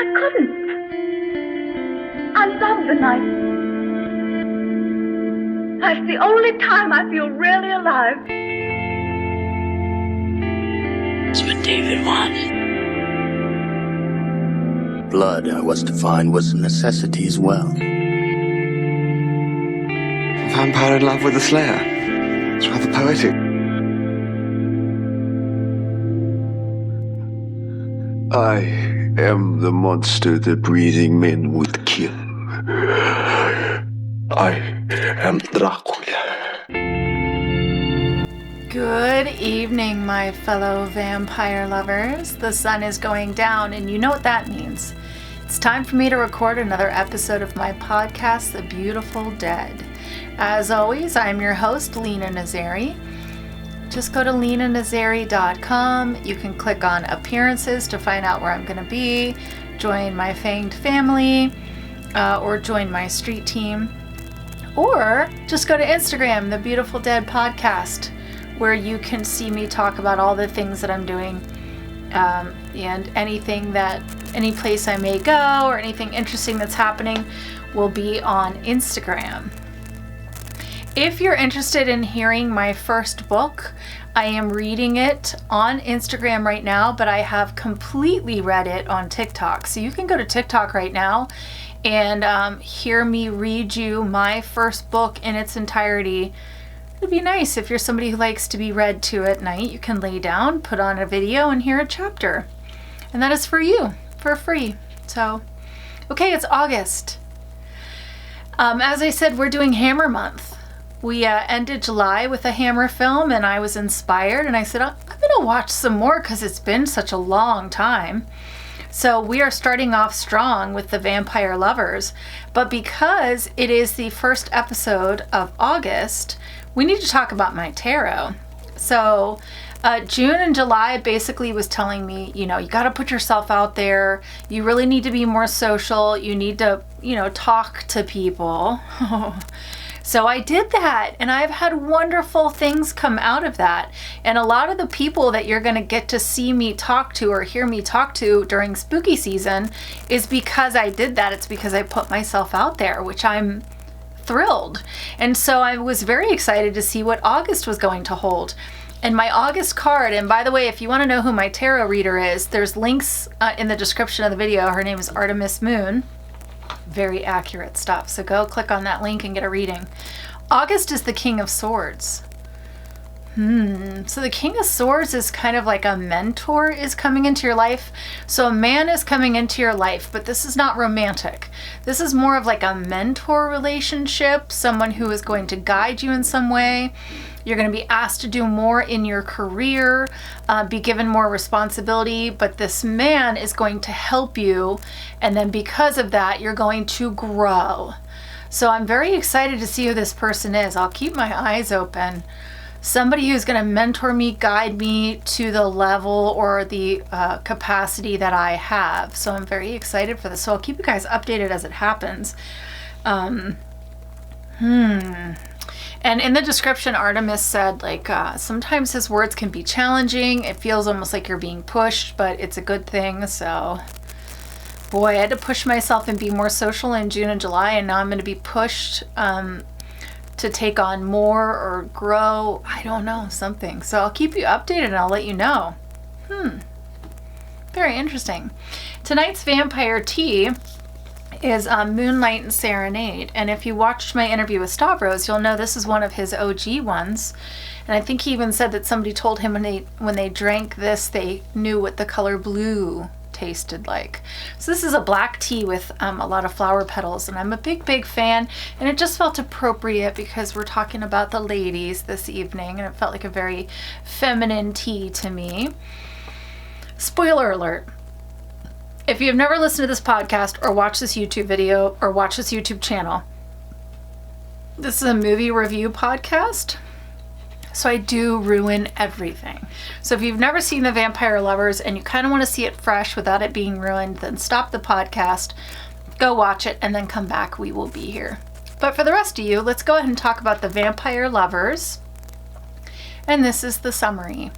I couldn't. I love the night. That's the only time I feel really alive. That's what David wanted. Blood, I was to find, was a necessity as well. A vampire in love with a slayer. It's rather poetic. I am the monster that breathing men would kill. I am Dracula. Good evening, my fellow vampire lovers. The sun is going down, and you know what that means. It's time for me to record another episode of my podcast, The Beautiful Dead. As always, I'm your host, Lena Nazari. Just go to lenanazari.com. You can click on appearances to find out where I'm going to be, join my fanged family, or join my street team. Or just go to Instagram, The Beautiful Dead Podcast, where you can see me talk about all the things that I'm doing, and any place I may go or anything interesting that's happening will be on Instagram. If you're interested in hearing my first book, I am reading it on Instagram right now, but I have completely read it on TikTok. So you can go to TikTok right now and hear me read you my first book in its entirety. It'd be nice if you're somebody who likes to be read to at night. You can lay down, put on a video, and hear a chapter. And that is for you, for free. So, okay, it's August. As I said, we're doing Hammer Month. We ended July with a Hammer film, and I was inspired, and I said, I'm gonna watch some more because it's been such a long time. So we are starting off strong with the Vampire Lovers, but because it is the first episode of August, we need to talk about my tarot. So June and July basically was telling me, you got to put yourself out there. You really need to be more social. You need to, talk to people. So I did that, and I've had wonderful things come out of that. And a lot of the people that you're going to get to see me talk to or hear me talk to during spooky season is because I did that. It's because I put myself out there, which I'm thrilled. And so I was very excited to see what August was going to hold. And my August card, and by the way, if you want to know who my tarot reader is, there's links in the description of the video. Her name is Artemis Moon. Very accurate stuff. So go click on that link and get a reading. August is the King of Swords. So the King of Swords is kind of like a mentor is coming into your life. So a man is coming into your life, but this is not romantic. This is more of like a mentor relationship, someone who is going to guide you in some way. You're going to be asked to do more in your career, be given more responsibility, but this man is going to help you, and then because of that, you're going to grow. So I'm very excited to see who this person is. I'll keep my eyes open. Somebody who's going to mentor me, guide me to the level or the capacity that I have. So I'm very excited for this. So I'll keep you guys updated as it happens. And in the description, Artemis said, sometimes his words can be challenging. It feels almost like you're being pushed, but it's a good thing. So, boy, I had to push myself and be more social in June and July, and now I'm going to be pushed to take on more or grow. I don't know, something. So I'll keep you updated and I'll let you know. Very interesting. Tonight's vampire tea is Moonlight and Serenade. And if you watched my interview with Stavros, you'll know this is one of his OG ones. And I think he even said that somebody told him when they drank this, they knew what the color blue tasted like. So this is a black tea with a lot of flower petals, and I'm a big fan, and it just felt appropriate because we're talking about the ladies this evening, and it felt like a very feminine tea to me. Spoiler alert. If you've never listened to this podcast or watched this YouTube video or watched this YouTube channel, this is a movie review podcast. So I do ruin everything. So if you've never seen The Vampire Lovers and you kind of want to see it fresh without it being ruined, then stop the podcast, go watch it, and then come back. We will be here. But for the rest of you, let's go ahead and talk about The Vampire Lovers. And this is the summary.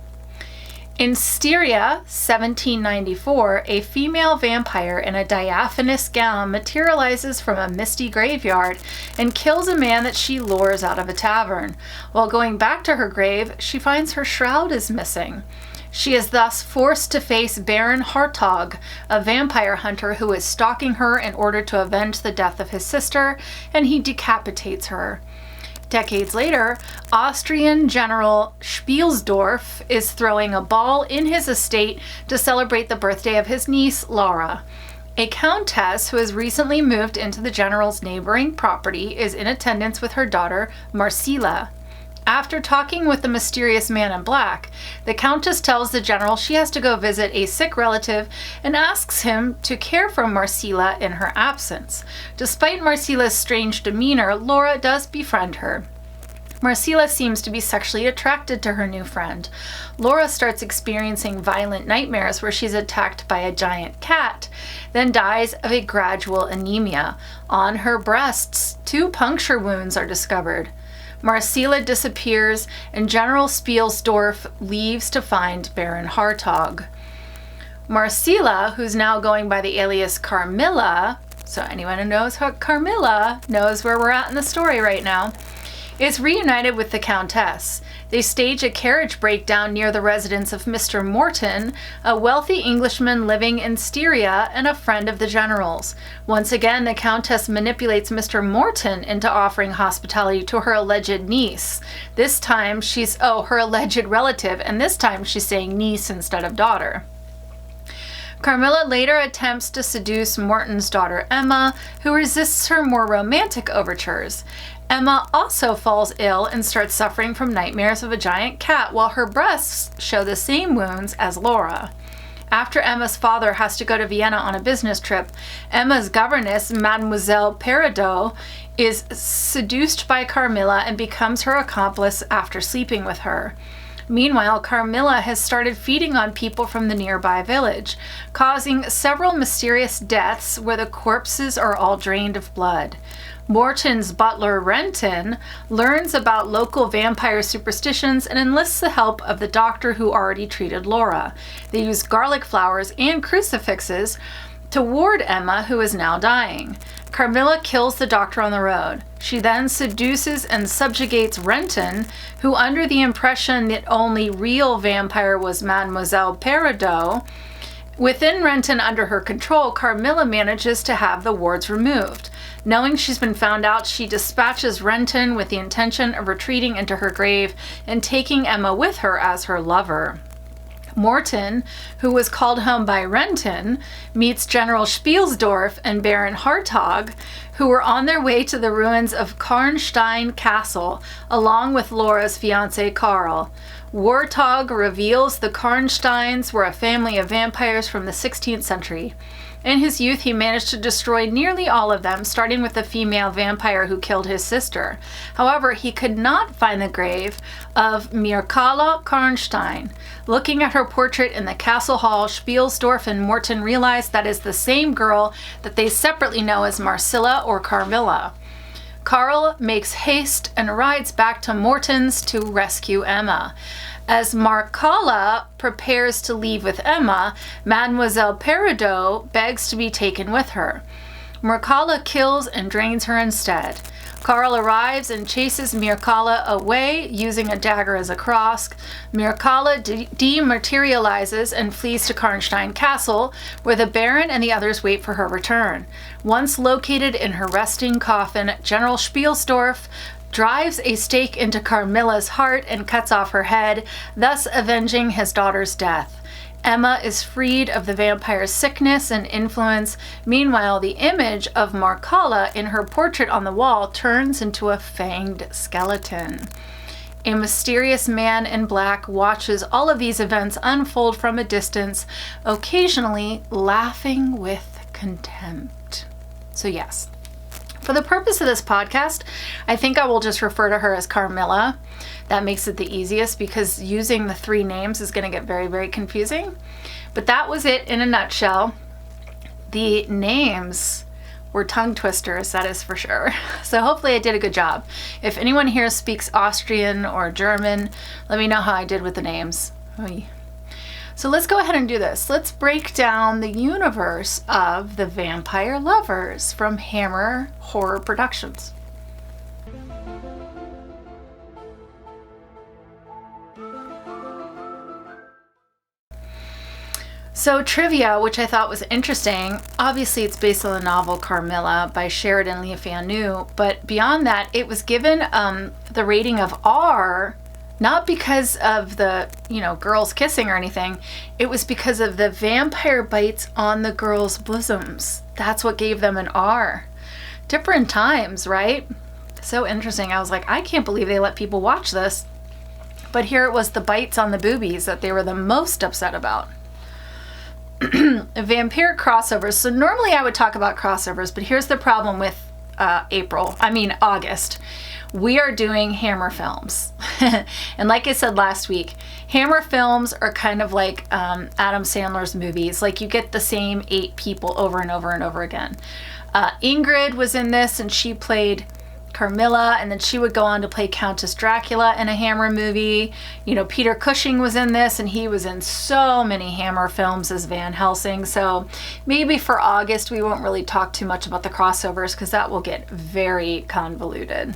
In Styria, 1794, a female vampire in a diaphanous gown materializes from a misty graveyard and kills a man that she lures out of a tavern. While going back to her grave, she finds her shroud is missing. She is thus forced to face Baron Hartog, a vampire hunter who is stalking her in order to avenge the death of his sister, and he decapitates her. Decades later, Austrian General Spielsdorf is throwing a ball in his estate to celebrate the birthday of his niece, Laura. A countess who has recently moved into the general's neighboring property is in attendance with her daughter, Marcilla. After talking with the mysterious man in black, the countess tells the general she has to go visit a sick relative and asks him to care for Marcilla in her absence. Despite Marcilla's strange demeanor, Laura does befriend her. Marcilla seems to be sexually attracted to her new friend. Laura starts experiencing violent nightmares where she's attacked by a giant cat, then dies of a gradual anemia. On her breasts, 2 puncture wounds are discovered. Marcilla disappears, and General Spielsdorf leaves to find Baron Hartog. Marcilla, who's now going by the alias Carmilla, so anyone who knows how Carmilla knows where we're at in the story right now, is reunited with the Countess. They stage a carriage breakdown near the residence of Mr. Morton, a wealthy Englishman living in Styria and a friend of the General's. Once again, the Countess manipulates Mr. Morton into offering hospitality to her alleged niece. This time she's, her alleged relative, and this time she's saying niece instead of daughter. Carmilla later attempts to seduce Morton's daughter Emma, who resists her more romantic overtures. Emma also falls ill and starts suffering from nightmares of a giant cat, while her breasts show the same wounds as Laura. After Emma's father has to go to Vienna on a business trip, Emma's governess, Mademoiselle Peridot, is seduced by Carmilla and becomes her accomplice after sleeping with her. Meanwhile, Carmilla has started feeding on people from the nearby village, causing several mysterious deaths where the corpses are all drained of blood. Morton's butler, Renton, learns about local vampire superstitions and enlists the help of the doctor who already treated Laura. They use garlic flowers and crucifixes to ward Emma, who is now dying. Carmilla kills the doctor on the road. She then seduces and subjugates Renton, who, under the impression that only real vampire was Mademoiselle Peridot, within Renton under her control, Carmilla manages to have the wards removed. Knowing she's been found out, she dispatches Renton with the intention of retreating into her grave and taking Emma with her as her lover. Morton, who was called home by Renton, meets General Spielsdorf and Baron Hartog, who were on their way to the ruins of Karnstein Castle, along with Laura's fiancé Karl. Wartog reveals the Karnsteins were a family of vampires from the 16th century. In his youth, he managed to destroy nearly all of them, starting with the female vampire who killed his sister. However, he could not find the grave of Mircalla Karnstein. Looking at her portrait in the castle hall, Spielsdorf and Morton realize that is the same girl that they separately know as Marcilla or Carmilla. Karl makes haste and rides back to Morton's to rescue Emma. As Mircalla prepares to leave with Emma, Mademoiselle Peridot begs to be taken with her. Mircalla kills and drains her instead. Karl arrives and chases Mircalla away using a dagger as a cross. Mircalla dematerializes and flees to Karnstein Castle, where the Baron and the others wait for her return. Once located in her resting coffin, General Spielsdorf drives a stake into Carmilla's heart and cuts off her head, thus avenging his daughter's death. Emma is freed of the vampire's sickness and influence. Meanwhile, the image of Mircalla in her portrait on the wall turns into a fanged skeleton. A mysterious man in black watches all of these events unfold from a distance, occasionally laughing with contempt. So yes, for the purpose of this podcast, I think I will just refer to her as Carmilla. That makes it the easiest because using the 3 names is going to get very, very confusing. But that was it in a nutshell. The names were tongue twisters, that is for sure. So hopefully I did a good job. If anyone here speaks Austrian or German, let me know how I did with the names. Oy. So let's go ahead and do this. Let's break down the universe of the Vampire Lovers from Hammer Horror Productions. So trivia, which I thought was interesting, obviously it's based on the novel Carmilla by Sheridan Le Fanu, but beyond that, it was given the rating of R, not because of the, girls kissing or anything. It was because of the vampire bites on the girls' bosoms. That's what gave them an R. Different times, right? So interesting. I was like, I can't believe they let people watch this. But here it was the bites on the boobies that they were the most upset about. Vampire crossovers. So normally I would talk about crossovers, but here's the problem with August. We are doing Hammer films. And like I said last week, Hammer films are kind of like Adam Sandler's movies. Like you get the same 8 people over and over and over again. Ingrid was in this and she played Carmilla, and then she would go on to play Countess Dracula in a Hammer movie. Peter Cushing was in this, and he was in so many Hammer films as Van Helsing. So maybe for August, we won't really talk too much about the crossovers because that will get very convoluted.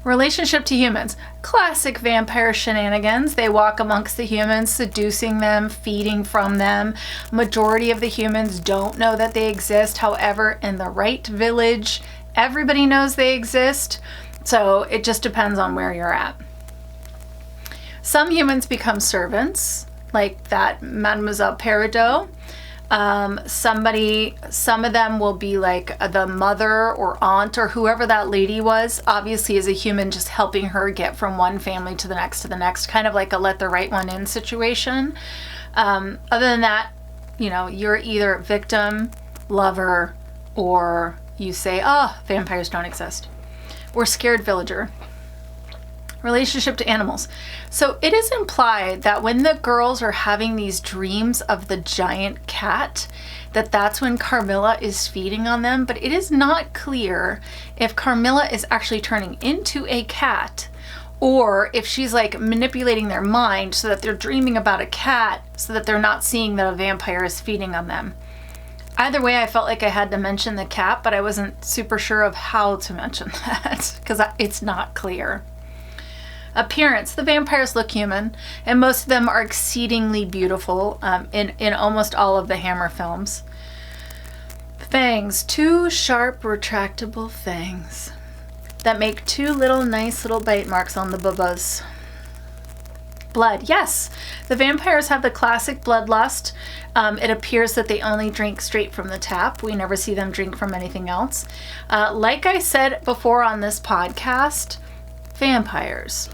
Relationship to humans. Classic vampire shenanigans. They walk amongst the humans, seducing them, feeding from them. Majority of the humans don't know that they exist. However, in the right village, everybody knows they exist, so it just depends on where you're at. Some humans become servants, like that Mademoiselle Peridot. Some of them will be like the mother or aunt or whoever that lady was, obviously as a human, just helping her get from one family to the next, kind of like a let the right one in situation. Other than that, you're either victim, lover, or you say, vampires don't exist. Or scared villager. Relationship to animals. So it is implied that when the girls are having these dreams of the giant cat, that's when Carmilla is feeding on them, but it is not clear if Carmilla is actually turning into a cat or if she's like manipulating their mind so that they're dreaming about a cat so that they're not seeing that a vampire is feeding on them. Either way, I felt like I had to mention the cat, but I wasn't super sure of how to mention that because it's not clear. Appearance. The vampires look human, and most of them are exceedingly beautiful in almost all of the Hammer films. Fangs. 2 sharp, retractable fangs that make 2 nice little bite marks on the bubbas. Blood. Yes, the vampires have the classic bloodlust. It appears that they only drink straight from the tap. We never see them drink from anything else. Like I said before on this podcast, vampires.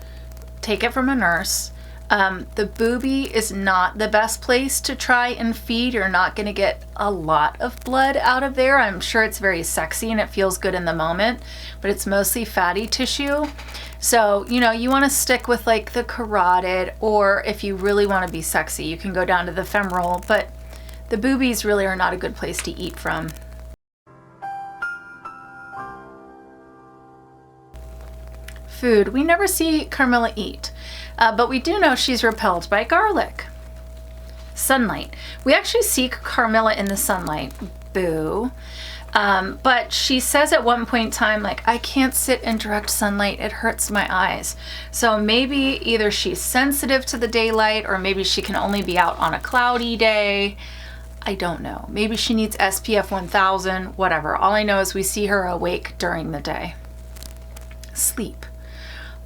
Take it from a nurse. The boobie is not the best place to try and feed. You're not going to get a lot of blood out of there. I'm sure it's very sexy and it feels good in the moment, but it's mostly fatty tissue. So, you want to stick with like the carotid, or if you really want to be sexy, you can go down to the femoral, but the boobies really are not a good place to eat from. Food. We never see Carmilla eat, but we do know she's repelled by garlic. Sunlight. We actually see Carmilla in the sunlight. Boo. But she says at one point in time, like, I can't sit in direct sunlight. It hurts my eyes. So maybe either she's sensitive to the daylight or maybe she can only be out on a cloudy day. I don't know. Maybe she needs SPF 1000, whatever. All I know is we see her awake during the day. Sleep.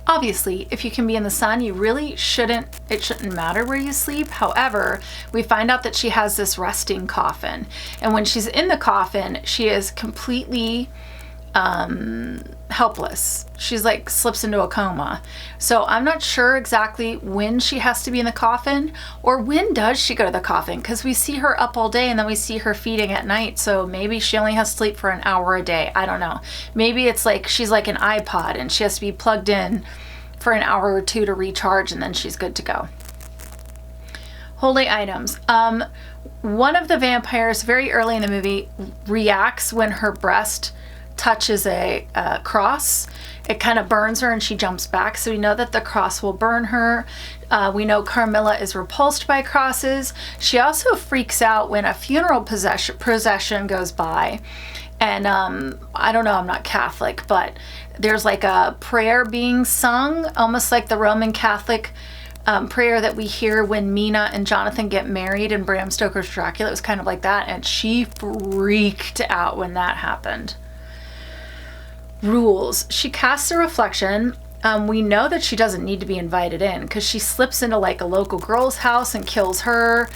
Obviously, if you can be in the sun, it shouldn't matter where you sleep. However, we find out that she has this resting coffin. And when she's in the coffin, she is completely helpless. She's like slips into a coma. So I'm not sure exactly when she has to be in the coffin or when does she go to the coffin, because we see her up all day and then we see her feeding at night. So maybe she only has to sleep for an hour a day. I don't know. Maybe it's like she's like an iPod and she has to be plugged in for an hour or 2 to recharge and then she's good to go. Holy items. One of the vampires very early in the movie reacts when her breast touches a cross, it kind of burns her and she jumps back. So we know that the cross will burn her. We know Carmilla is repulsed by crosses. She also freaks out when a funeral procession goes by. And I don't know, I'm not Catholic, but there's like a prayer being sung, almost like the Roman Catholic prayer that we hear when Mina and Jonathan get married in Bram Stoker's Dracula. It was kind of like that, and she freaked out when that happened. Rules. She casts a reflection. We know that she doesn't need to be invited in because she slips into like a local girl's house and kills her.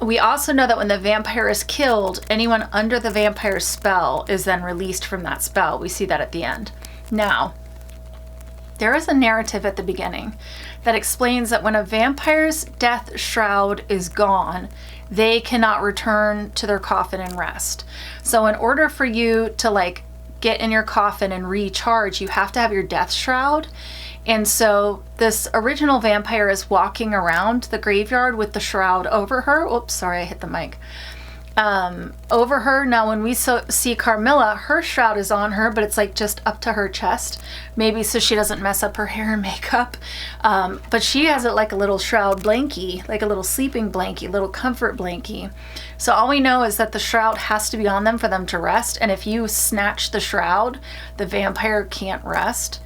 We also know that when the vampire is killed, anyone under the vampire's spell is then released from that spell. We see that at the end. Now, there is a narrative at the beginning that explains that when a vampire's death shroud is gone, they cannot return to their coffin and rest. So in order for you to like get in your coffin and recharge, you have to have your death shroud. And so this original vampire is walking around the graveyard with the shroud over her. Oops, sorry, I hit the mic. Over her. Now, when we see Carmilla, her shroud is on her, but it's like just up to her chest, maybe so she doesn't mess up her hair and makeup. But she has it like a little shroud blankie, like a little sleeping blankie, little comfort blankie. So all we know is that the shroud has to be on them for them to rest. And if you snatch the shroud, the vampire can't rest.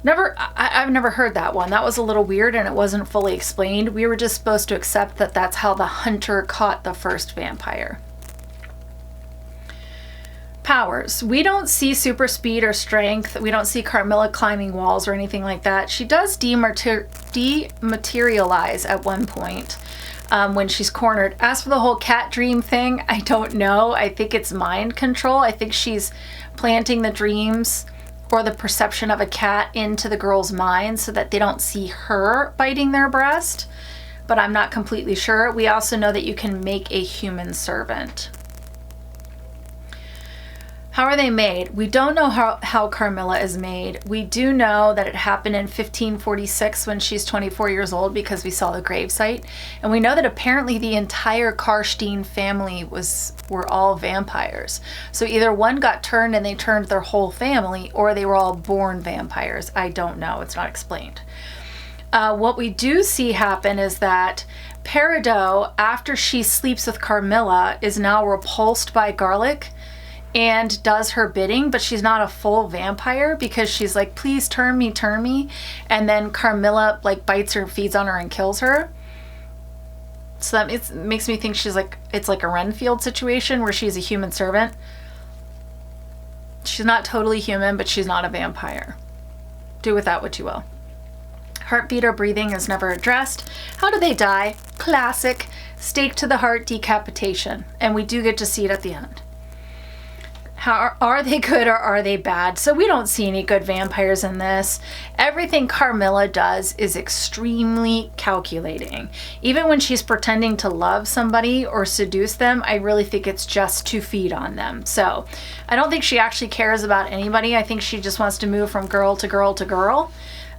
I've never heard that one. That was a little weird and it wasn't fully explained. We were just supposed to accept that that's how the hunter caught the first vampire. Powers. We don't see super speed or strength. We don't see Carmilla climbing walls or anything like that. She does dematerialize at one point when she's cornered. As for the whole cat dream thing, I don't know. I think it's mind control. I think she's planting the dreams or the perception of a cat into the girl's mind so that they don't see her biting their breast, but I'm not completely sure. We also know that you can make a human servant. How are they made? We don't know how Carmilla is made. We do know that it happened in 1546 when she's 24 years old because we saw the gravesite. And we know that apparently the entire Karstein family were all vampires. So either one got turned and they turned their whole family, or they were all born vampires. I don't know. It's not explained. What we do see happen is that Peridot, after she sleeps with Carmilla, is now repulsed by Garlic and does her bidding, but she's not a full vampire because she's like, please turn me. And then Carmilla like bites her, feeds on her and kills her. So that makes me think it's like a Renfield situation where she's a human servant. She's not totally human, but she's not a vampire. Do with that what you will. Heartbeat or breathing is never addressed. How do they die? Classic. Stake to the heart, decapitation. And we do get to see it at the end. How are they good or are they bad? So we don't see any good vampires in this. Everything Carmilla does is extremely calculating. Even when she's pretending to love somebody or seduce them, I really think it's just to feed on them. So I don't think she actually cares about anybody. I think she just wants to move from girl to girl to girl.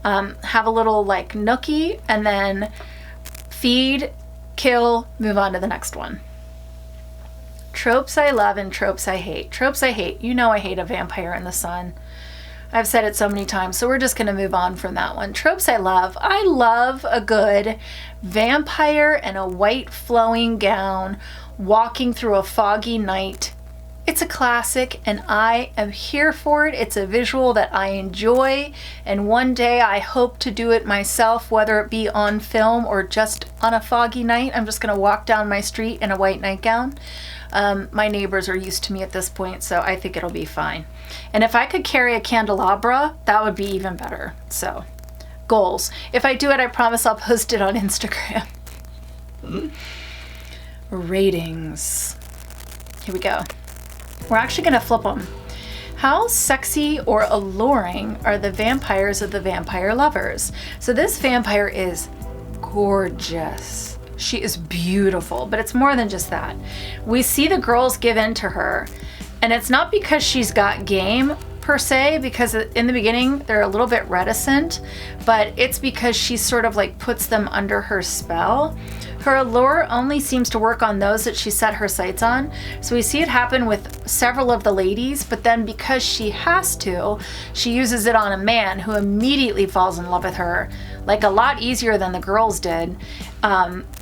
Have a little like nookie and then feed, kill, move on to the next one. Tropes I love and tropes I hate. Tropes I hate. You know I hate a vampire in the sun. I've said it so many times, so we're just going to move on from that one. Tropes I love. I love a good vampire in a white flowing gown walking through a foggy night. It's a classic and I am here for it. It's a visual that I enjoy, and one day I hope to do it myself, whether it be on film or just on a foggy night. I'm just going to walk down my street in a white nightgown. My neighbors are used to me at this point, so I think it'll be fine. And if I could carry a candelabra, that would be even better. So, goals. If I do it, I promise I'll post it on Instagram. Ratings. Here we go. We're actually going to flip them. How sexy or alluring are the vampires of the Vampire Lovers? So this vampire is gorgeous. She is beautiful, but it's more than just that. We see the girls give in to her, and it's not because she's got game per se, because in the beginning they're a little bit reticent, but it's because she sort of like puts them under her spell. Her allure only seems to work on those that she set her sights on. So we see it happen with several of the ladies, but then because she has to, she uses it on a man who immediately falls in love with her, like a lot easier than the girls did.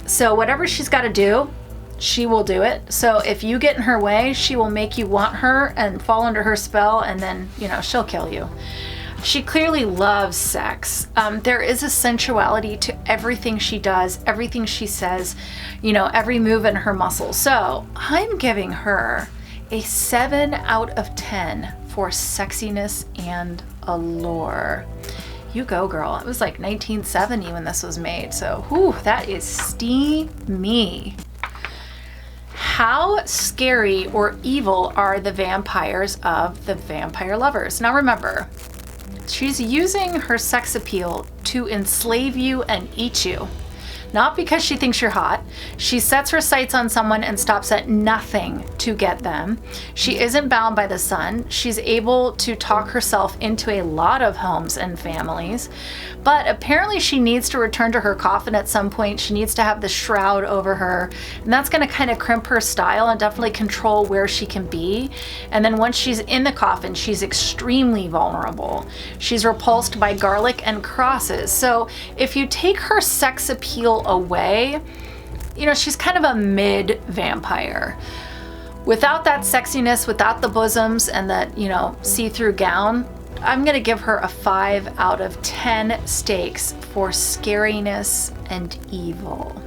So whatever she's got to do, she will do it. So if you get in her way, she will make you want her and fall under her spell, and then, she'll kill you. She clearly loves sex. There is a sensuality to everything she does, everything she says, every move in her muscles. So I'm giving her a 7 out of 10 for sexiness and allure. You go, girl. It was like 1970 when this was made. So, whew, that is steamy. How scary or evil are the vampires of the Vampire Lovers? Now remember, she's using her sex appeal to enslave you and eat you. Not because she thinks you're hot. She sets her sights on someone and stops at nothing to get them. She isn't bound by the sun. She's able to talk herself into a lot of homes and families. But apparently she needs to return to her coffin at some point. She needs to have the shroud over her. And that's going to kind of crimp her style and definitely control where she can be. And then once she's in the coffin, she's extremely vulnerable. She's repulsed by garlic and crosses. So if you take her sex appeal away, she's kind of a mid vampire. Without that sexiness, without the bosoms and that, see-through gown, I'm going to give her a 5 out of 10 stakes for scariness and evil.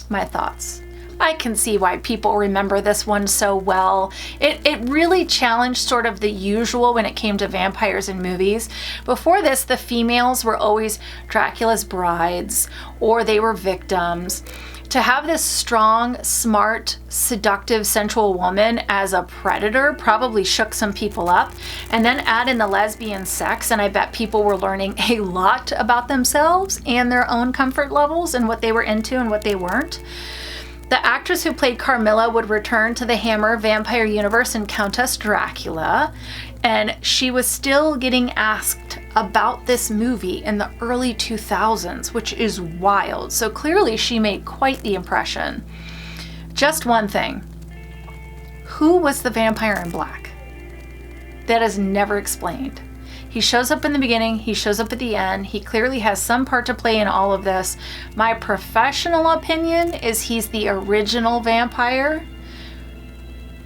My thoughts. I can see why people remember this one so well. It really challenged sort of the usual when it came to vampires in movies. Before this, the females were always Dracula's brides or they were victims. To have this strong, smart, seductive, sensual woman as a predator probably shook some people up. And then add in the lesbian sex, and I bet people were learning a lot about themselves and their own comfort levels and what they were into and what they weren't. The actress who played Carmilla would return to the Hammer vampire universe in Countess Dracula, and she was still getting asked about this movie in the early 2000s, which is wild. So clearly she made quite the impression. Just one thing. Who was the vampire in black? That is never explained. He shows up in the beginning, he shows up at the end. He clearly has some part to play in all of this. My professional opinion is he's the original vampire.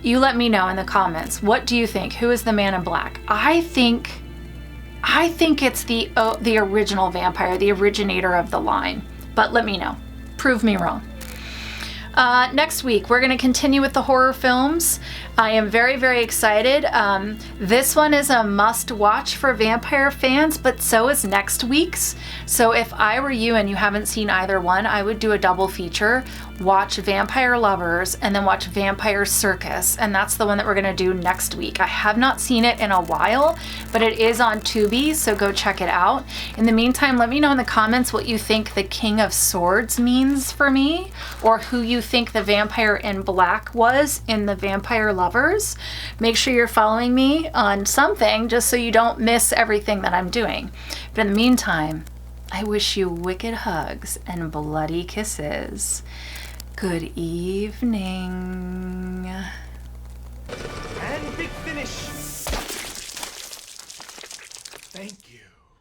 You let me know in the comments. What do you think? Who is the man in black? I think it's the original vampire, the originator of the line. But let me know. Prove me wrong. Next week, we're going to continue with the horror films. I am very, very excited. This one is a must watch for vampire fans, but so is next week's. So if I were you and you haven't seen either one, I would do a double feature. Watch Vampire Lovers and then watch Vampire Circus. And that's the one that we're going to do next week. I have not seen it in a while, but it is on Tubi, so go check it out. In the meantime, let me know in the comments what you think the King of Swords means for me, or who you think the vampire in black was in the Vampire Lovers. Make sure you're following me on something just so you don't miss everything that I'm doing. But in the meantime, I wish you wicked hugs and bloody kisses. Good evening. And big finish. Thank you.